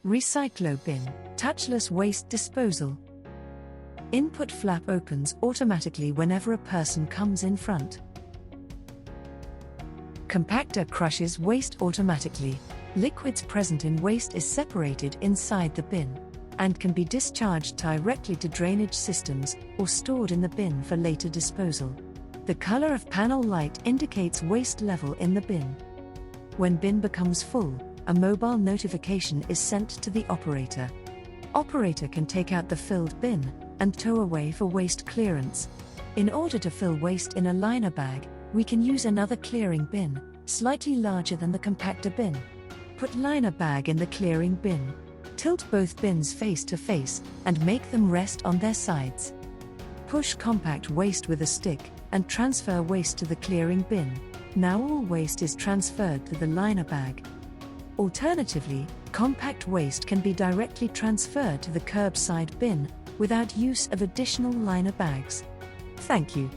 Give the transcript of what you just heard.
RecycloBin, touchless waste disposal. Input flap opens automatically whenever a person comes in front. Compactor crushes waste automatically. Liquids present in waste is separated inside the bin and can be discharged directly to drainage systems or stored in the bin for later disposal. The color of panel light indicates waste level in the bin. When bin becomes full, a mobile notification is sent to the operator. Operator can take out the filled bin and tow away for waste clearance. In order to fill waste in a liner bag, we can use another clearing bin, slightly larger than the compactor bin. Put liner bag in the clearing bin. Tilt both bins face to face and make them rest on their sides. Push compact waste with a stick and transfer waste to the clearing bin. Now all waste is transferred to the liner bag. Alternatively, compact waste can be directly transferred to the curbside bin without use of additional liner bags. Thank you.